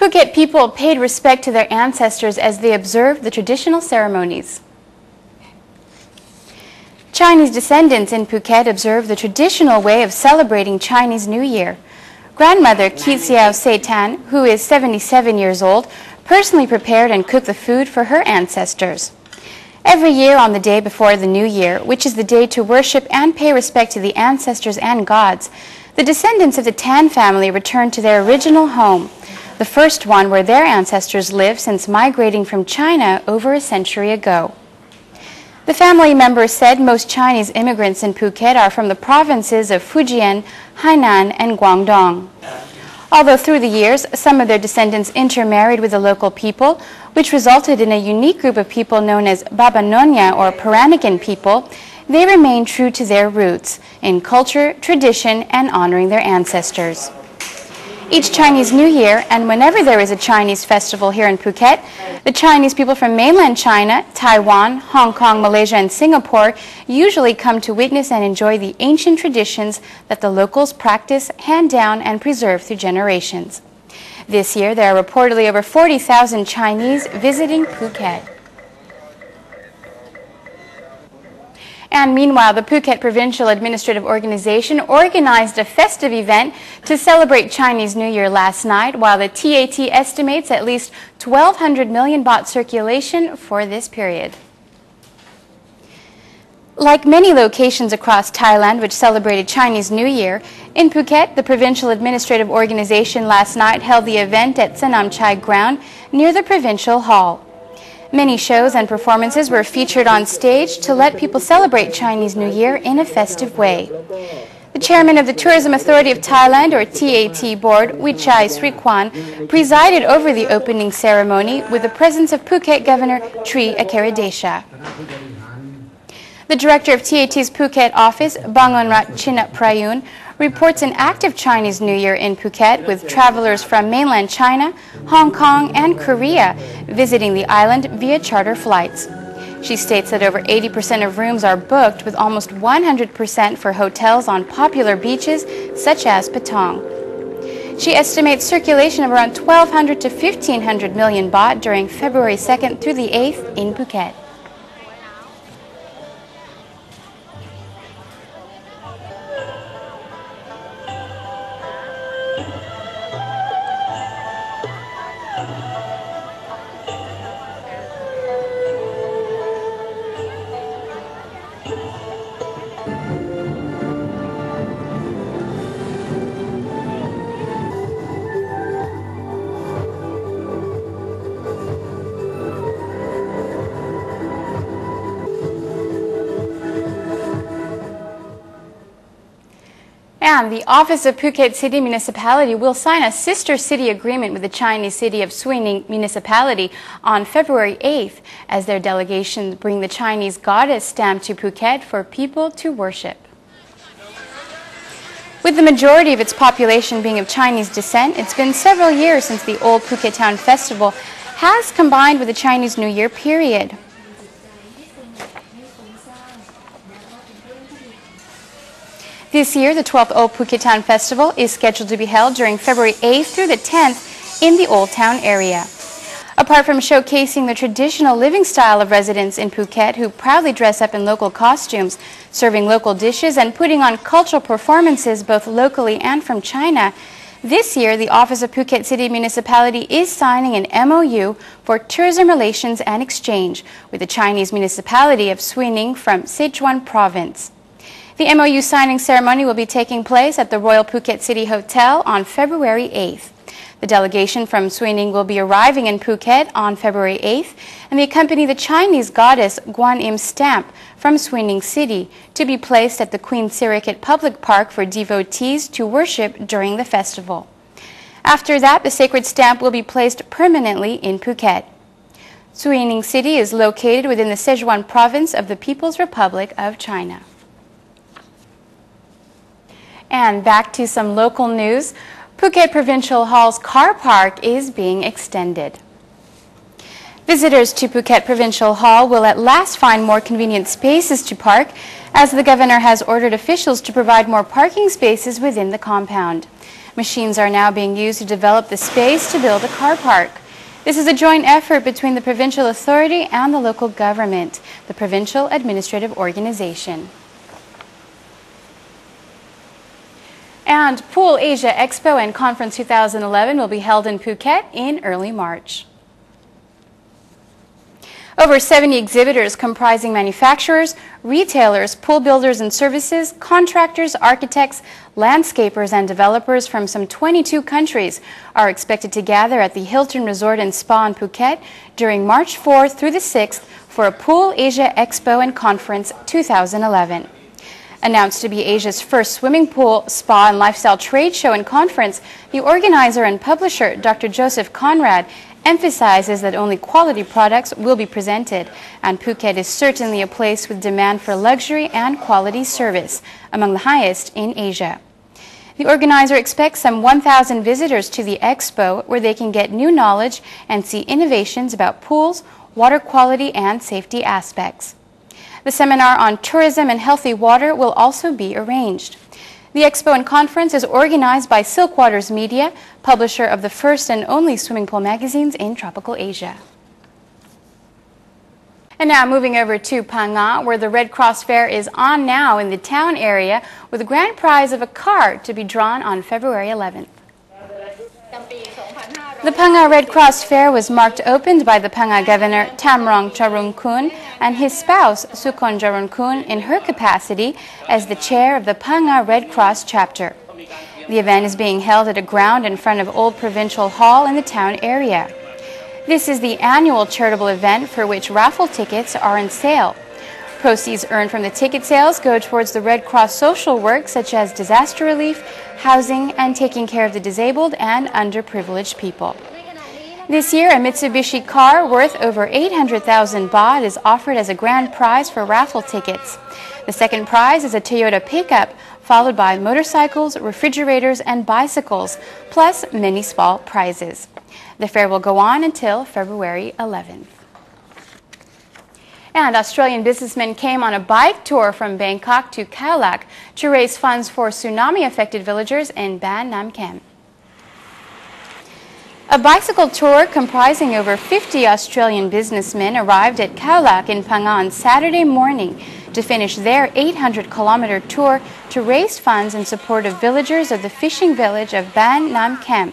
Phuket people paid respect to their ancestors as they observed the traditional ceremonies. Chinese descendants in Phuket observe the traditional way of celebrating Chinese New Year. Grandmother Kitsiao Seitan, who is 77 years old, personally prepared and cooked the food for her ancestors. Every year on the day before the New Year, which is the day to worship and pay respect to the ancestors and gods, the descendants of the Tan family return to their original home, the first one where their ancestors lived since migrating from China over a century ago. The family members said most Chinese immigrants in Phuket are from the provinces of Fujian, Hainan, and Guangdong. Although through the years, some of their descendants intermarried with the local people, which resulted in a unique group of people known as Babanonya or Peranakan people, they remain true to their roots in culture, tradition, and honoring their ancestors. Each Chinese New Year, and whenever there is a Chinese festival here in Phuket, the Chinese people from mainland China, Taiwan, Hong Kong, Malaysia, and Singapore usually come to witness and enjoy the ancient traditions that the locals practice, hand down, and preserve through generations. This year, there are reportedly over 40,000 Chinese visiting Phuket. And meanwhile, the Phuket Provincial Administrative Organization organized a festive event to celebrate Chinese New Year last night, while the TAT estimates at least 1,200 million baht circulation for this period. Like many locations across Thailand which celebrated Chinese New Year, in Phuket, the Provincial Administrative Organization last night held the event at Sanam Chai Ground near the Provincial Hall. Many shows and performances were featured on stage to let people celebrate Chinese New Year in a festive way. The chairman of the Tourism Authority of Thailand, or TAT Board, Wichai Srikwan, presided over the opening ceremony with the presence of Phuket Governor Tri Akeradesha. The director of TAT's Phuket office, Bangonrat Chinaprayun, reports an active Chinese New Year in Phuket with travelers from mainland China, Hong Kong, and Korea visiting the island via charter flights. She states that over 80% of rooms are booked, with almost 100% for hotels on popular beaches such as Patong. She estimates circulation of around 1,200 to 1,500 million baht during February 2nd through the 8th in Phuket. And the Office of Phuket City Municipality will sign a sister city agreement with the Chinese city of Sui Ning Municipality on February 8th as their delegation bring the Chinese goddess stamp to Phuket for people to worship. With the majority of its population being of Chinese descent, it's been several years since the old Phuket Town Festival has combined with the Chinese New Year period. This year, the 12th Old Phuket Town Festival is scheduled to be held during February 8th through the 10th in the Old Town area. Apart from showcasing the traditional living style of residents in Phuket who proudly dress up in local costumes, serving local dishes and putting on cultural performances both locally and from China, this year the Office of Phuket City Municipality is signing an MOU for tourism relations and exchange with the Chinese municipality of Sui Ning from Sichuan Province. The MOU signing ceremony will be taking place at the Royal Phuket City Hotel on February 8th. The delegation from Sui Ning will be arriving in Phuket on February 8th, and they accompany the Chinese goddess Guan Im stamp from Sui Ning City to be placed at the Queen Sirikit Public Park for devotees to worship during the festival. After that, the sacred stamp will be placed permanently in Phuket. Sui Ning City is located within the Sichuan Province of the People's Republic of China. And back to some local news. Phuket Provincial Hall's car park is being extended. Visitors to Phuket Provincial Hall will at last find more convenient spaces to park, as the governor has ordered officials to provide more parking spaces within the compound. Machines are now being used to develop the space to build a car park. This is a joint effort between the provincial authority and the local government, the Provincial Administrative Organization. And Pool Asia Expo and Conference 2011 will be held in Phuket in early March. Over 70 exhibitors comprising manufacturers, retailers, pool builders and services, contractors, architects, landscapers and developers from some 22 countries are expected to gather at the Hilton Resort and Spa in Phuket during March 4th through the 6th for a Pool Asia Expo and Conference 2011. Announced to be Asia's first swimming pool, spa and lifestyle trade show and conference, the organizer and publisher, Dr. Joseph Conrad, emphasizes that only quality products will be presented, and Phuket is certainly a place with demand for luxury and quality service, among the highest in Asia. The organizer expects some 1,000 visitors to the expo, where they can get new knowledge and see innovations about pools, water quality and safety aspects. The seminar on tourism and healthy water will also be arranged. The expo and conference is organized by Silkwaters Media, publisher of the first and only swimming pool magazines in tropical Asia. And now moving over to Phang Nga, where the Red Cross Fair is on now in the town area, with a grand prize of a car to be drawn on February 11th. The Phang Nga Red Cross Fair was marked opened by the Phang Nga Governor Thamrong Charoenkoon and his spouse Sukhon Charoenkoon in her capacity as the chair of the Phang Nga Red Cross chapter. The event is being held at a ground in front of Old Provincial Hall in the town area. This is the annual charitable event for which raffle tickets are on sale. Proceeds earned from the ticket sales go towards the Red Cross social work such as disaster relief, housing, and taking care of the disabled and underprivileged people. This year, a Mitsubishi car worth over 800,000 baht is offered as a grand prize for raffle tickets. The second prize is a Toyota pickup, followed by motorcycles, refrigerators, and bicycles, plus many small prizes. The fair will go on until February 11th. And Australian businessmen came on a bike tour from Bangkok to Khao Lak to raise funds for tsunami-affected villagers in Ban Nam Kem. A bicycle tour comprising over 50 Australian businessmen arrived at Khao Lak in Phang Nga on Saturday morning to finish their 800-kilometer tour to raise funds in support of villagers of the fishing village of Ban Nam Kem,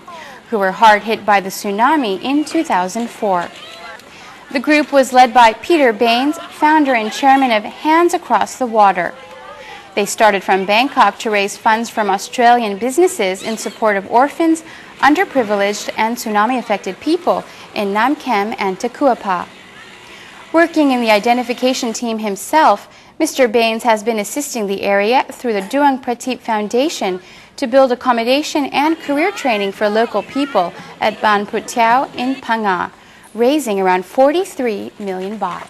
who were hard hit by the tsunami in 2004. The group was led by Peter Baines, founder and chairman of Hands Across the Water. They started from Bangkok to raise funds from Australian businesses in support of orphans, underprivileged and tsunami-affected people in Nam Kem and Takuapa. Working in the identification team himself, Mr. Baines has been assisting the area through the Duang Prateep Foundation to build accommodation and career training for local people at Ban Phut Thiao in Phang Nga, raising around 43 million baht.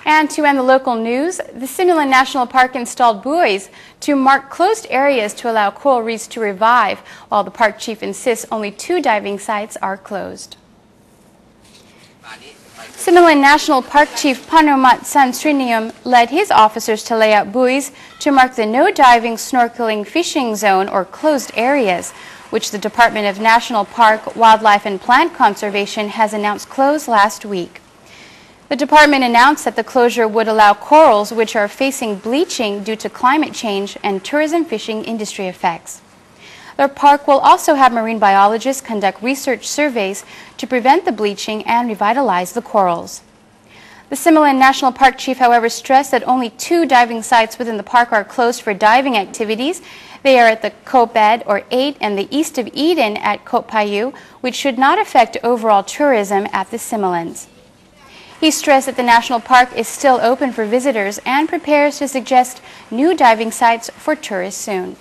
And to end the local news, the Simulan National Park installed buoys to mark closed areas to allow coral reefs to revive, while the park chief insists only 2 diving sites are closed. Simulan National Park Chief Panumat Sansrinium led his officers to lay out buoys to mark the no diving, snorkeling, fishing zone or closed areas, which the Department of National Park, Wildlife and Plant Conservation has announced closed last week. The department announced that the closure would allow corals which are facing bleaching due to climate change and tourism fishing industry effects. The park will also have marine biologists conduct research surveys to prevent the bleaching and revitalize the corals. The Simulan National Park chief, however, stressed that only 2 diving sites within the park are closed for diving activities. They are at the Koh Bed or 8 and the east of Eden at Koh Payu, which should not affect overall tourism at the Simulans. He stressed that the national park is still open for visitors and prepares to suggest new diving sites for tourists soon.